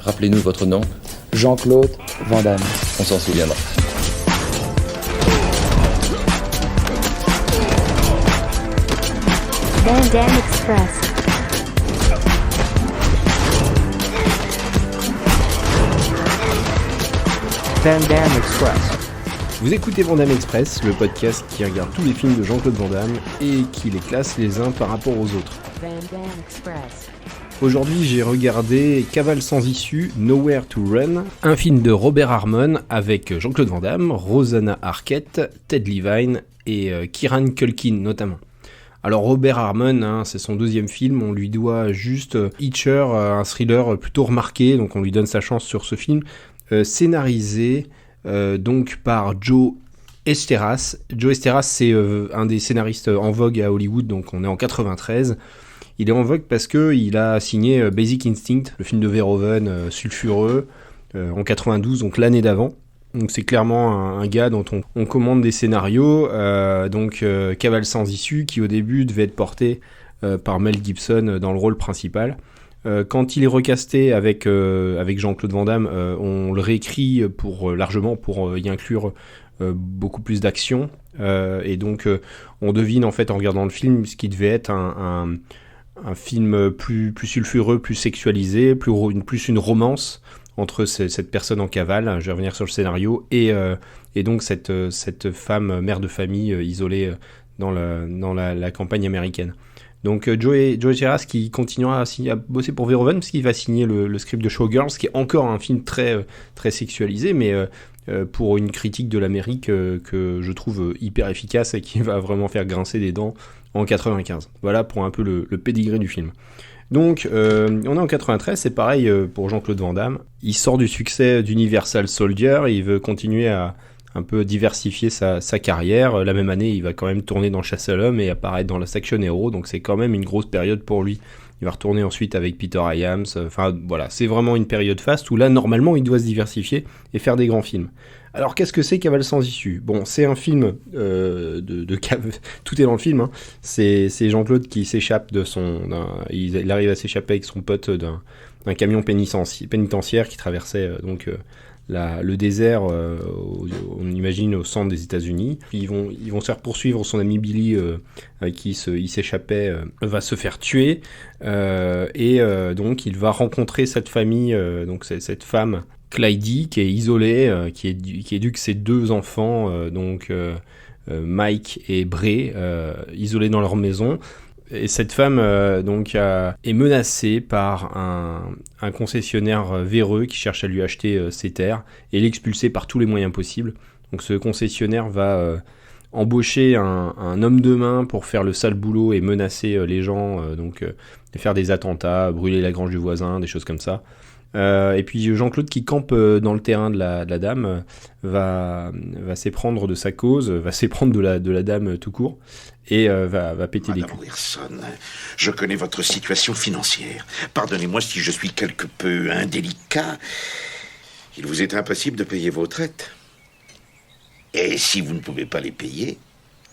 Rappelez-nous votre nom. Jean-Claude Van Damme. On s'en souviendra. Van Damme Express. Van Damme Express. Vous écoutez Van Damme Express, le podcast qui regarde tous les films de Jean-Claude Van Damme et qui les classe les uns par rapport aux autres. Van Damme Express. Aujourd'hui, j'ai regardé Cavale sans issue, Nowhere to Run, un film de Robert Harmon avec Jean-Claude Van Damme, Rosanna Arquette, Ted Levine et Kieran Culkin notamment. Alors Robert Harmon, c'est son deuxième film, on lui doit juste Hitcher, un thriller plutôt remarqué, donc on lui donne sa chance sur ce film, scénarisé donc par Joe Esteras. Joe Esteras, c'est un des scénaristes en vogue à Hollywood, donc on est en 93. Il est en vogue parce qu'il a signé Basic Instinct, le film de Verhoeven sulfureux, en 92, donc l'année d'avant. Donc c'est clairement un gars dont on commande des scénarios, Cavale sans issue, qui au début devait être porté par Mel Gibson dans le rôle principal. Quand il est recasté avec Jean-Claude Van Damme, on le réécrit largement pour y inclure beaucoup plus d'action. Et donc on devine en fait en regardant le film ce qui devait être un film plus sulfureux, plus sexualisé, plus une romance entre cette personne en cavale, je vais revenir sur le scénario, et donc cette femme mère de famille isolée dans la campagne américaine. Donc Joe Esteras qui continuera à bosser pour Verhoeven parce qu'il va signer le script de Showgirls, qui est encore un film très, très sexualisé, mais pour une critique de l'Amérique que je trouve hyper efficace et qui va vraiment faire grincer des dents en 95. Voilà pour un peu le pédigré du film. Donc, on est en 93, c'est pareil pour Jean-Claude Van Damme. Il sort du succès d'Universal Soldier, il veut continuer à un peu diversifier sa carrière. La même année, il va quand même tourner dans Chasse à l'homme et apparaître dans Last Action Hero, donc c'est quand même une grosse période pour lui. Il va retourner ensuite avec Peter Hyams, voilà, c'est vraiment une période faste où là, normalement, il doit se diversifier et faire des grands films. Alors, qu'est-ce que c'est Cavale sans issue ? Bon, c'est un film de cave. Tout est dans le film. Hein. C'est Jean-Claude qui s'échappe il arrive à s'échapper avec son pote d'un camion pénitentiaire qui traversait le désert, on imagine au centre des États-Unis. Ils vont se faire poursuivre. Son ami Billy, avec qui il s'échappait, va se faire tuer. Donc, il va rencontrer cette famille, donc cette femme. Clyde, qui est isolée, qui éduque ses deux enfants, Mike et Bray, isolés dans leur maison. Et cette femme est menacée par un concessionnaire véreux qui cherche à lui acheter ses terres et l'expulser par tous les moyens possibles. Donc ce concessionnaire va embaucher un homme de main pour faire le sale boulot et menacer les gens, faire des attentats, brûler la grange du voisin, des choses comme ça. Et puis Jean-Claude qui campe dans le terrain de la dame va s'éprendre de sa cause, va s'éprendre de la dame tout court et va péter Madame des coups. Wilson, je connais votre situation financière. Pardonnez-moi si je suis quelque peu indélicat. Il vous est impossible de payer vos traites. Et si vous ne pouvez pas les payer,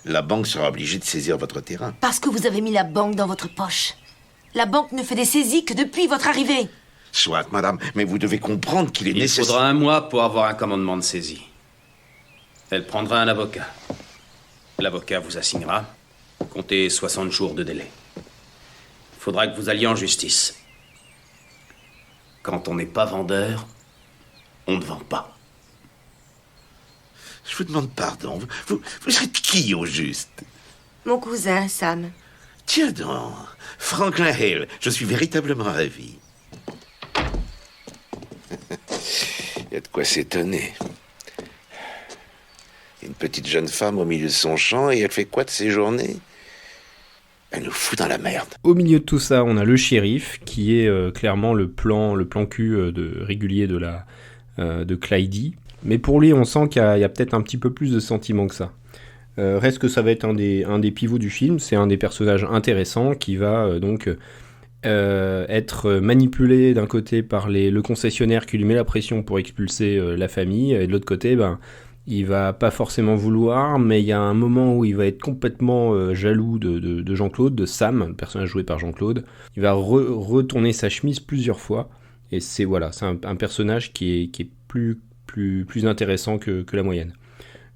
la banque sera obligée de saisir votre terrain. Parce que vous avez mis la banque dans votre poche. La banque ne fait des saisies que depuis votre arrivée. Soit, madame, mais vous devez comprendre qu'il est nécessaire... Il faudra un mois pour avoir un commandement de saisie. Elle prendra un avocat. L'avocat vous assignera. Comptez 60 jours de délai. Il faudra que vous alliez en justice. Quand on n'est pas vendeur, on ne vend pas. Je vous demande pardon. Vous êtes qui, au juste? Mon cousin, Sam. Tiens donc, Franklin Hale, je suis véritablement ravi. Il y a de quoi s'étonner. Une petite jeune femme au milieu de son champ, et elle fait quoi de ses journées? Elle nous fout dans la merde. Au milieu de tout ça, on a le shérif, qui est clairement le plan cul régulier de Clyde. Mais pour lui, on sent qu'il y a peut-être un petit peu plus de sentiments que ça. Reste que ça va être un des pivots du film, c'est un des personnages intéressants qui va être manipulé d'un côté par le concessionnaire qui lui met la pression pour expulser la famille, et de l'autre côté, il va pas forcément vouloir, mais il y a un moment où il va être complètement jaloux de Jean-Claude, de Sam, le personnage joué par Jean-Claude. Il va retourner sa chemise plusieurs fois, Et c'est un personnage qui est plus intéressant que la moyenne.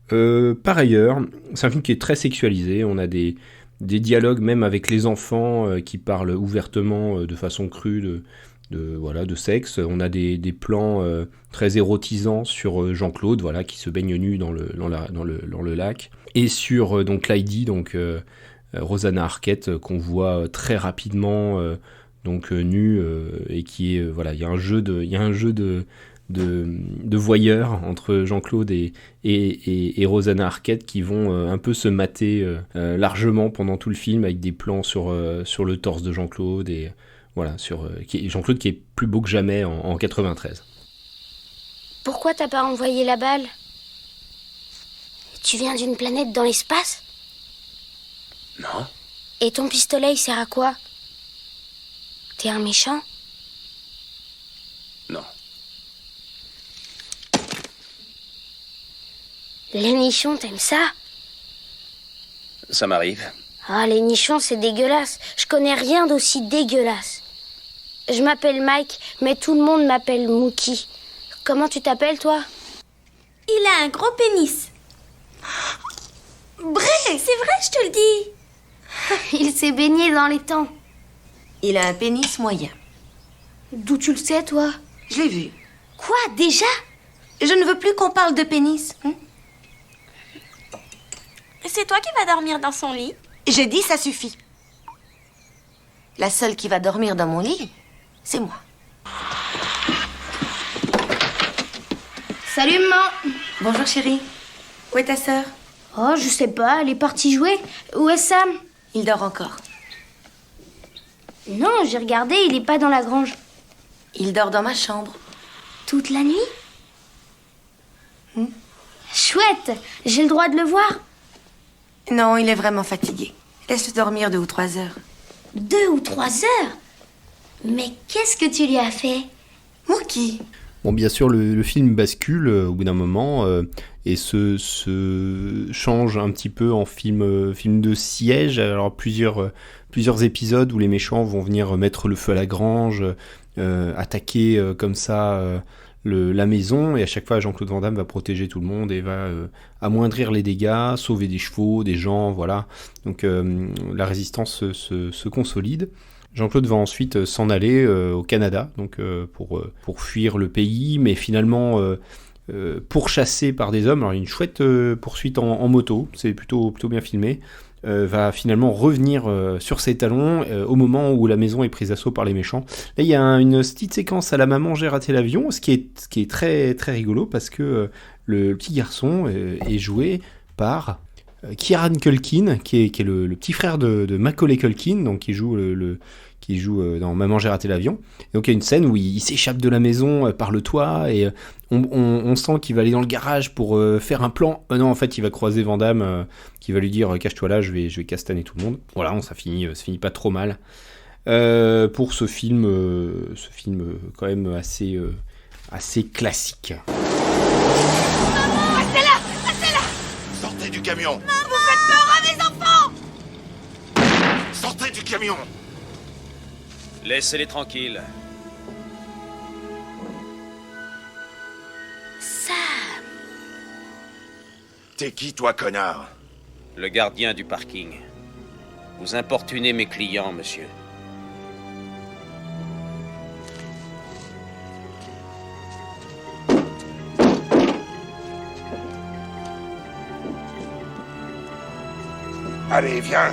Par ailleurs, c'est un film qui est très sexualisé. On a des dialogues même avec les enfants qui parlent ouvertement de façon crue de sexe. On a des plans très érotisants sur Jean-Claude, qui se baigne nu dans le lac, et sur donc Lydie, Rosanna Arquette, qu'on voit très rapidement nue, et qui est il y a un jeu de voyeurs entre Jean-Claude et Rosanna Arquette qui vont un peu se mater largement pendant tout le film, avec des plans sur le torse de Jean-Claude, et Jean-Claude qui est plus beau que jamais en 93. Pourquoi t'as pas envoyé la balle? Tu viens d'une planète dans l'espace? Non. Et ton pistolet, il sert à quoi? T'es un méchant? Non. Les nichons, t'aimes ça? Ça m'arrive. Ah, les nichons, c'est dégueulasse. Je connais rien d'aussi dégueulasse. Je m'appelle Mike, mais tout le monde m'appelle Mookie. Comment tu t'appelles, toi? Il a un gros pénis. Bré, c'est vrai, je te le dis. Il s'est baigné dans les temps. Il a un pénis moyen. D'où tu le sais, toi? Je l'ai vu. Quoi, déjà? Je ne veux plus qu'on parle de pénis. C'est toi qui vas dormir dans son lit? J'ai dit ça suffit. La seule qui va dormir dans mon lit, c'est moi. Salut, maman. Bonjour chérie. Où est ta sœur? Oh, je sais pas, elle est partie jouer. Où est Sam? Il dort encore. Non, j'ai regardé, il est pas dans la grange. Il dort dans ma chambre. Toute la nuit? Chouette, j'ai le droit de le voir? Non, il est vraiment fatigué. Laisse-le dormir 2 ou 3 heures. 2 ou 3 heures? Mais qu'est-ce que tu lui as fait? Mookie. Bon, bien sûr, le film bascule au bout d'un moment et se change un petit peu en film de siège. Alors, plusieurs épisodes où les méchants vont venir mettre le feu à la grange, attaquer comme ça la maison, et à chaque fois, Jean-Claude Van Damme va protéger tout le monde et va amoindrir les dégâts, sauver des chevaux, des gens, voilà. Donc, la résistance se consolide. Jean-Claude va ensuite s'en aller au Canada, donc pour fuir le pays, mais finalement pourchassé par des hommes. Alors il y a une chouette poursuite en moto, c'est plutôt bien filmé. Va finalement revenir sur ses talons au moment où la maison est prise d'assaut par les méchants. Là, il y a une petite séquence à la maman, j'ai raté l'avion, ce qui est très très rigolo, parce que le petit garçon est joué par Kieran Culkin, qui est le petit frère de Macaulay Culkin, donc qui joue dans Maman, j'ai raté l'avion. Et donc il y a une scène où il s'échappe de la maison par le toit, et on sent qu'il va aller dans le garage pour faire un plan. Non, en fait, il va croiser Van Damme, qui va lui dire cache-toi là, je vais castaner tout le monde. Voilà, ça finit pas trop mal pour ce film quand même assez classique. Sortez du camion. Vous faites peur à mes enfants! Sortez du camion. Laissez-les tranquilles. Sam! T'es qui, toi, connard? Le gardien du parking. Vous importunez mes clients, monsieur. Allez, viens.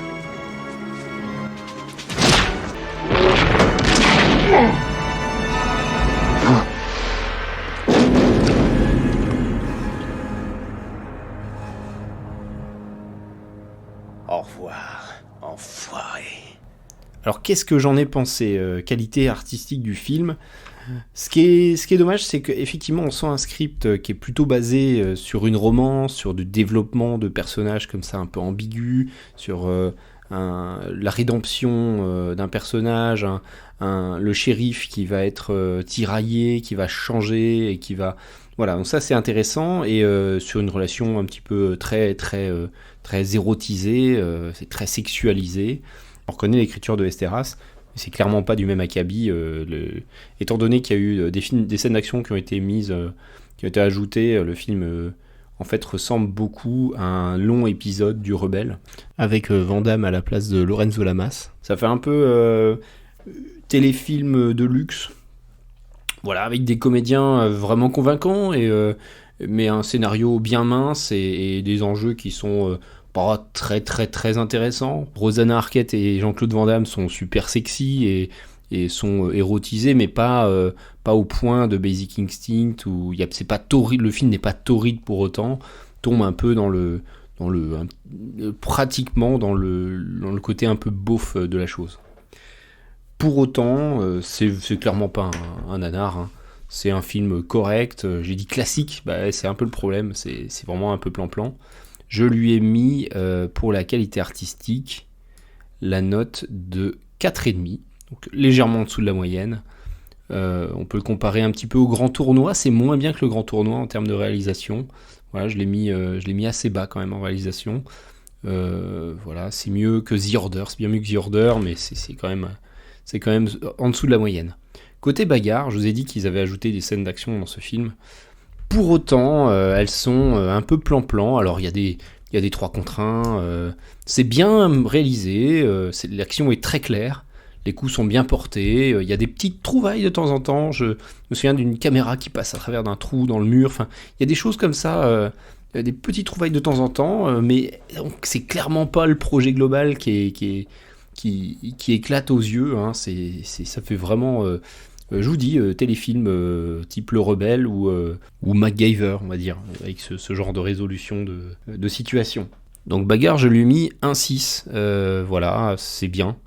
Au revoir, enfoiré. Alors qu'est-ce que j'en ai pensé, qualité artistique du film? Ce qui est dommage, c'est qu'effectivement on sent un script qui est plutôt basé sur une romance, sur du développement de personnages comme ça un peu ambigus, sur la rédemption d'un personnage, le shérif qui va être tiraillé, qui va changer et qui va... Voilà, donc ça c'est intéressant, et sur une relation un petit peu très érotisée, c'est très sexualisé. On reconnaît l'écriture de Esteras, C'est clairement pas du même acabit. Étant donné qu'il y a eu des scènes d'action qui ont été qui ont été ajoutées, le film en fait ressemble beaucoup à un long épisode du Rebelle, avec Van Damme à la place de Lorenzo Lamas. Ça fait un peu téléfilm de luxe, voilà, avec des comédiens vraiment convaincants, mais un scénario bien mince et des enjeux qui sont pas très très très intéressants. Rosanna Arquette et Jean-Claude Van Damme sont super sexy et sont érotisés, mais pas au point de Basic Instinct, où c'est pas torride, le film n'est pas torride pour autant, tombe un peu pratiquement dans le côté un peu beauf de la chose. Pour autant, c'est clairement pas un nanar, hein. C'est un film correct, j'ai dit classique, c'est un peu le problème, c'est vraiment un peu plan-plan. Je lui ai mis, pour la qualité artistique, la note de 4,5, donc légèrement en dessous de la moyenne. On peut le comparer un petit peu au Grand Tournoi, c'est moins bien que le Grand Tournoi en termes de réalisation. Voilà, je l'ai mis assez bas quand même en réalisation. Voilà, c'est mieux que The Order, c'est bien mieux que The Order, mais c'est quand même en dessous de la moyenne. Côté bagarre, je vous ai dit qu'ils avaient ajouté des scènes d'action dans ce film. Pour autant, elles sont un peu plan-plan. Alors, il y a des 3 contre 1. C'est bien réalisé. L'action est très claire. Les coups sont bien portés. Il y a des petites trouvailles de temps en temps. Je me souviens d'une caméra qui passe à travers d'un trou dans le mur. Enfin, il y a des choses comme ça. Il y a des petites trouvailles de temps en temps. Mais donc, c'est clairement pas le projet global qui éclate aux yeux. Hein. Ça fait vraiment... je vous dis, téléfilm type Le Rebelle ou MacGyver, on va dire, avec ce genre de résolution de situation. Donc bagarre, je lui ai mis 1,6. Voilà, c'est bien.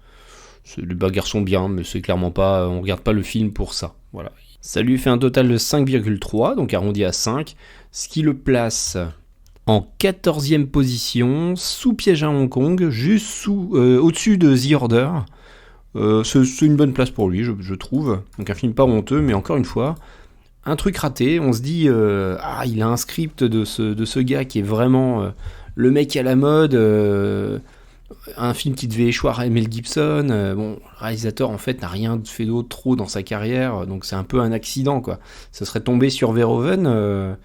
Les bagarres sont bien, mais c'est clairement pas... On regarde pas le film pour ça. Voilà. Ça lui fait un total de 5,3, donc arrondi à 5, ce qui le place en 14e position, sous Piège à Hong Kong, juste au-dessus de The Order. C'est une bonne place pour lui, je trouve. Donc un film pas honteux, mais encore une fois, un truc raté. On se dit, il a un script de ce gars qui est vraiment le mec à la mode, un film qui devait échoir à Mel Gibson. Le réalisateur en fait n'a rien fait d'autre trop dans sa carrière, donc c'est un peu un accident, quoi. Ça serait tombé sur Verhoeven,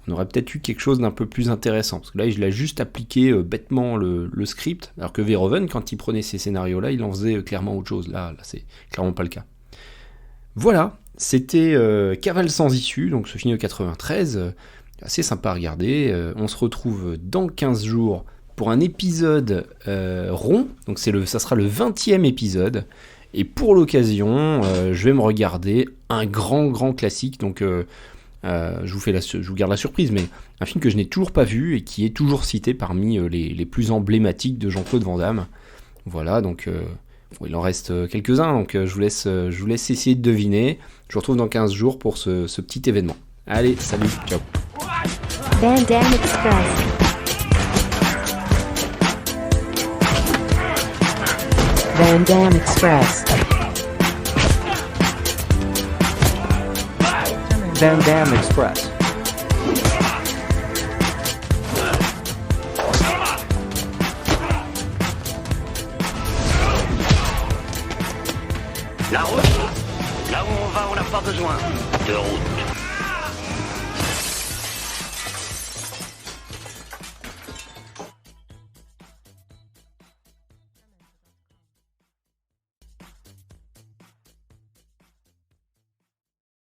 on aurait peut-être eu quelque chose d'un peu plus intéressant, parce que là il a juste appliqué bêtement le script, alors que Verhoeven, quand il prenait ces scénarios là, il en faisait clairement autre chose. Là c'est clairement pas le cas. Voilà, c'était Cavale sans issue, donc ce film de 93, assez sympa à regarder. On se retrouve dans 15 jours pour un épisode rond, donc ça sera le 20e épisode, et pour l'occasion, je vais me regarder un grand classique, donc je vous garde la surprise, mais un film que je n'ai toujours pas vu et qui est toujours cité parmi les plus emblématiques de Jean-Claude Van Damme. Voilà, donc il en reste quelques-uns, donc je vous laisse essayer de deviner. Je vous retrouve dans 15 jours pour ce petit événement. Allez, salut, ciao. Van Damme Express. Van Damme Express. Van Damme Express. La route. Là où on va, on n'a pas besoin de route.